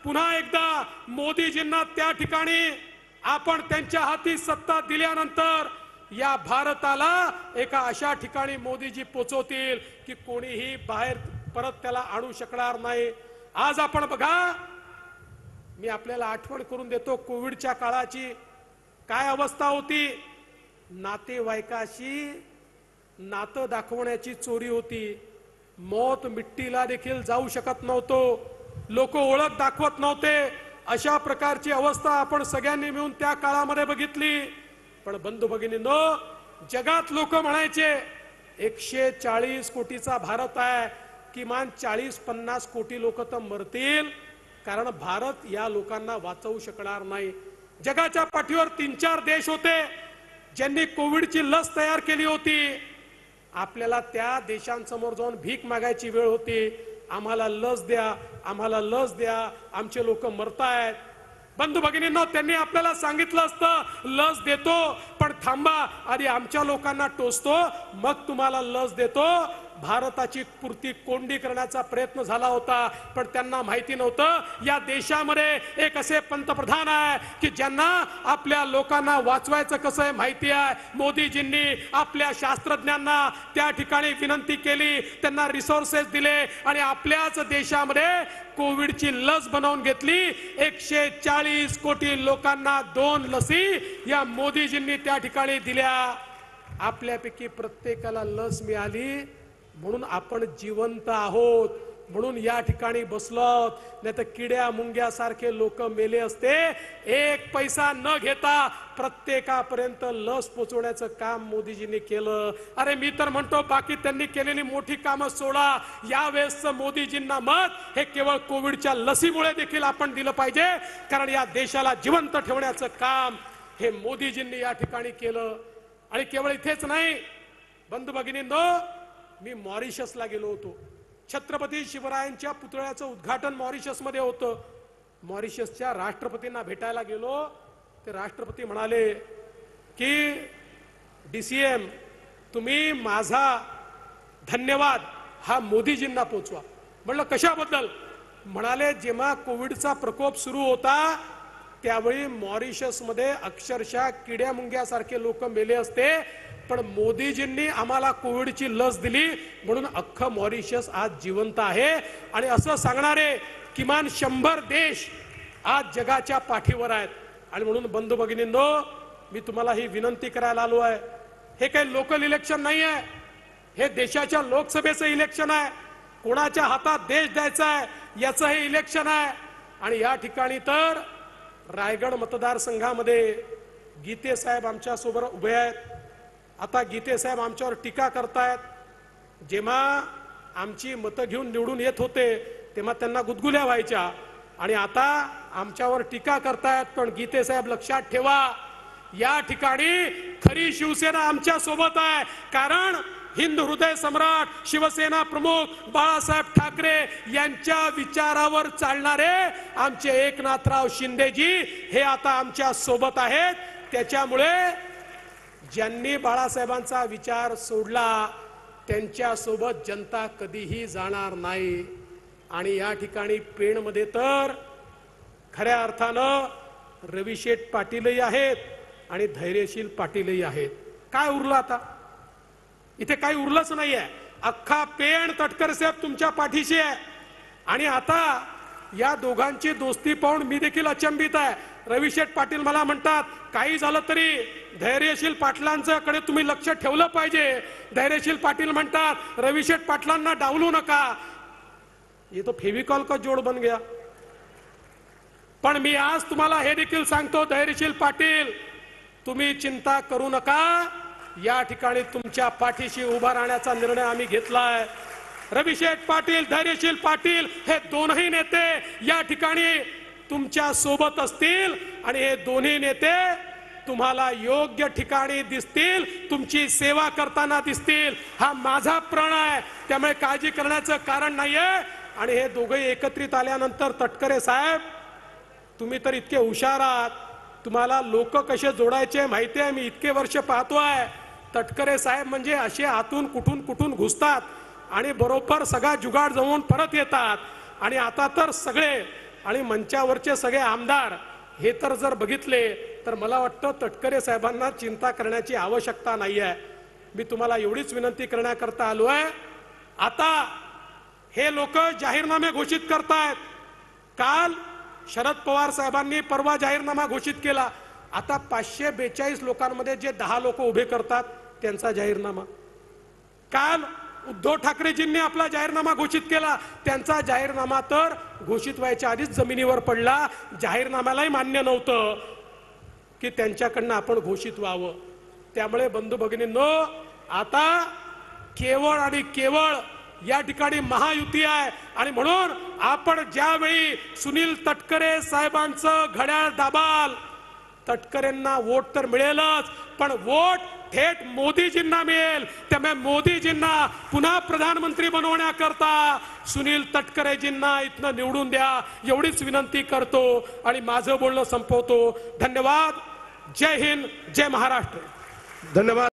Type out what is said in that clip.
पुन्हा एकदा मोदीजींना त्या ठिकाणी आपण त्यांच्या हाती सत्ता दिल्यानंतर या भारताला एका अशा ठिकाणी मोदीजी पोचवतील की कोणीही बाहेर परत त्याला आणू शकणार नाही। आज आपण बघा, मी आपल्याला आठवण करून देतो कोविडच्या काळाची काय अवस्था होती। नातेवाईकाशी नातं दाखवण्याची चोरी होती। मौत मिट्टीला देखील जाऊ शकत नव्हतो, लोक ओळख दाखवत नव्हते। अशा प्रकारची अवस्था आपण सगळ्यांनी मिळून त्या काळामध्ये बघितली। पण बंधू भगिनींनो, जगात लोक म्हणायचे 140 कोटीचा भारत आहे, किमान 40-50 कोटी लोक तर मरतील, कारण भारत या लोकांना वाचवू शकणार नाही। जगाच्या पाठीवर 3-4 देश होते ज्यांनी कोविडची लस तयार केली होती। आपल्याला त्या देशांसमोर जाऊन भीक मागायची वेळ होती, आम्हाला लस द्या, आम्हाला लस द्या, आमचे लोक मरतायत। बंधू भगिनींनो, त्यांनी आपल्याला सांगितलं असतं लस देतो, पण थांबा आधी आमच्या लोकांना टोचतो, मग तुम्हाला लस देतो। भारताची पुरती कोंडी करण्याचा प्रयत्न झाला होता, पण त्यांना माहिती नव्हतं या देशामध्ये एक असे पंतप्रधान आहे की ज्यांना आपल्या लोकांना वाचवायचं कसं आहे माहिती आहे। मोदीजींनी आपल्या शास्त्रज्ञांना त्या ठिकाणी विनंती केली, त्यांना रिसोर्सेस दिले आणि आपल्याच देशामध्ये कोविडची लस बनवून घेतली। 140 कोटी लोकांना 2 लसी या मोदीजींनी त्या ठिकाणी दिल्या। आपल्यापैकी प्रत्येकाला लस मिळाली म्हणून आपण जिवंत आहोत, म्हणून या ठिकाणी बसलो, नाही तर किड्या मुंग्यासारखे लोक मेले असते। 1 पैसा न घेता प्रत्येकापर्यंत लस पोहोचवण्याचं काम मोदीजींनी केलं। अरे मी तर म्हणतो बाकी त्यांनी केलेली मोठी कामं सोडा, यावेळेसचं मोदीजींना मत हे केवळ कोविडच्या लसीमुळे देखील आपण दिलं पाहिजे, कारण या देशाला जिवंत ठेवण्याचं काम हे मोदीजींनी या ठिकाणी केलं। आणि केवळ इथेच नाही बंधू भगिनींनो, मी मॉरिशसला गेलो होतो। छत्रपती शिवरायांच्या पुतळ्याचं उद्घाटन मॉरिशसमध्ये होतं। मॉरिशसच्या राष्ट्रपतींना भेटायला गेलो, ते राष्ट्रपती म्हणाले की DCM तुम्ही माझा धन्यवाद हा मोदीजींना पोचवा। म्हणलं कशाबद्दल? म्हणाले जेव्हा कोविडचा प्रकोप सुरू होता त्यावेळी मॉरिशसमध्ये अक्षरशः किड्या मुंग्यासारखे लोक मेले असते, पण मोदीजींनी आम्हाला कोविडची लस दिली म्हणून अख्खं मॉरिशस आज जिवंत आहे। आणि असं सांगणारे किमान 100 देश आज जगाच्या पाठीवर आहेत। आणि म्हणून बंधू भगिनींनो, मी तुम्हाला ही विनंती करायला आलो आहे, हे काही लोकल इलेक्शन नाही आहे, हे देशाच्या लोकसभेचं इलेक्शन आहे। कोणाच्या हातात देश द्यायचा आहे याचं हे इलेक्शन आहे। आणि या ठिकाणी तर रायगड मतदारसंघामध्ये गीते साहेब आमच्या सोबत उभे आहेत। आता गीते साहेब आमच्यावर टीका करतायत, जेव्हा आमची मतं घेऊन निवडून येत होते तेव्हा त्यांना गुदगुल्या व्हायच्या, आणि आता आमच्यावर टीका करतायत। पण गीते साहेब लक्षात ठेवा, या ठिकाणी खरी शिवसेना आमच्या सोबत आहे, कारण हिंद हृदय सम्राट शिवसेना प्रमुख बाळासाहेब ठाकरे यांच्या विचारावर चालणारे आमचे एकनाथराव शिंदेजी हे आता आमच्या सोबत आहेत। त्याच्यामुळे ज्यांनी बाळासाहेबांचा विचार सोडला त्यांच्या सोबत जनता कधीही जाणार नाही। आणि या ठिकाणी पेणमध्ये तर खऱ्या अर्थानं रविशेठ पाटीलही आहेत आणि धैर्यशील पाटीलही आहेत। काय उरलं आता? इथे काही उरलंच नाहीये। अख्खा पेण तटकरे साहेब तुमच्या पाठीशी आहे। आणि आता या दोघांची दोस्ती पाहून मी देखील अचंबित आहे। रविशेठ पाटील मला म्हणतात काही झालं तरी धैर्यशील पाटलांच्याकडे तुम्ही लक्ष ठेवलं पाहिजे। धैर्यशील पाटील म्हणतात रविशेठ पाटलांना डावलू नका। ये तो फेविकॉल का जोड बन गया। पण मी आज तुम्हाला हे देखील सांगतो धैर्यशील पाटील, तुम्ही चिंता करू नका, या ठिकाणी तुमच्या पाठीशी उभा राहण्याचा निर्णय आम्ही घेतलाय। रविशेठ पाटील, धैर्यशील पाटील हे दोनही नेते या ठिकाणी तुमच्या सोबत असतील आणि हे दोन्ही नेते तुम्हाला योग्य ठिकाणी दिसतील, तुमची सेवा करताना दिसतील, हा माझा प्रण आहे। त्यामुळे काळजी करण्याचं कारण नाहीये। आणि हे दोघे एकत्रित आल्यानंतर तटकरे साहेब तुम्ही तर इतके हुशार आहात, तुम्हाला लोक कसे जोडायचे माहिती आहे। मी इतके वर्ष पाहतोय तटकरे साहेब म्हणजे असे आतून कुठून घुसतात आणि बरोबर सगळा जुगाड जमवून परत येतात। आणि आता तर सगळे आणि मंचावरचे सगळे आमदार हे तर जर बघितले तर मला वाटतं तटकरे साहेबांना चिंता करण्याची आवश्यकता नाही आहे. मी तुम्हाला एवढीच विनंती करण्याकरता आलो आहे. आता हे लोक जाहीरनामे घोषित करतायत. काल शरद पवार साहेबांनी परवा जाहीरनामा घोषित केला. आता 542 लोकांमध्ये जे 10 लोक उभे करतात त्यांचा जाहीरनामा. काल उद्धव ठाकरेजींनी आपला जाहीरनामा घोषित केला. त्यांचा जाहीरनामा तर घोषित व्हायच्या आधीच जमिनीवर पडला. जाहीरनाम्यालाही मान्य नव्हतं की त्यांच्याकडनं आपण घोषित व्हावं. त्यामुळे बंधू भगिनींनो, आता केवळ आणि केवळ या ठिकाणी महायुती आहे. आणि म्हणून आपण ज्यावेळी सुनील तटकरे साहेबांचं घड्याळ दाबाल, तटकरेंना वोट तर मिळेलच, पण वोट थेट मोदीजींना मिळेल. त्यामुळे मोदीजींना पुन्हा प्रधानमंत्री बनवण्याकरता सुनील तटकरेजींना इथनं निवडून द्या एवढीच विनंती करतो आणि माझं बोलणं संपवतो. धन्यवाद. जय हिंद, जय महाराष्ट्र. धन्यवाद.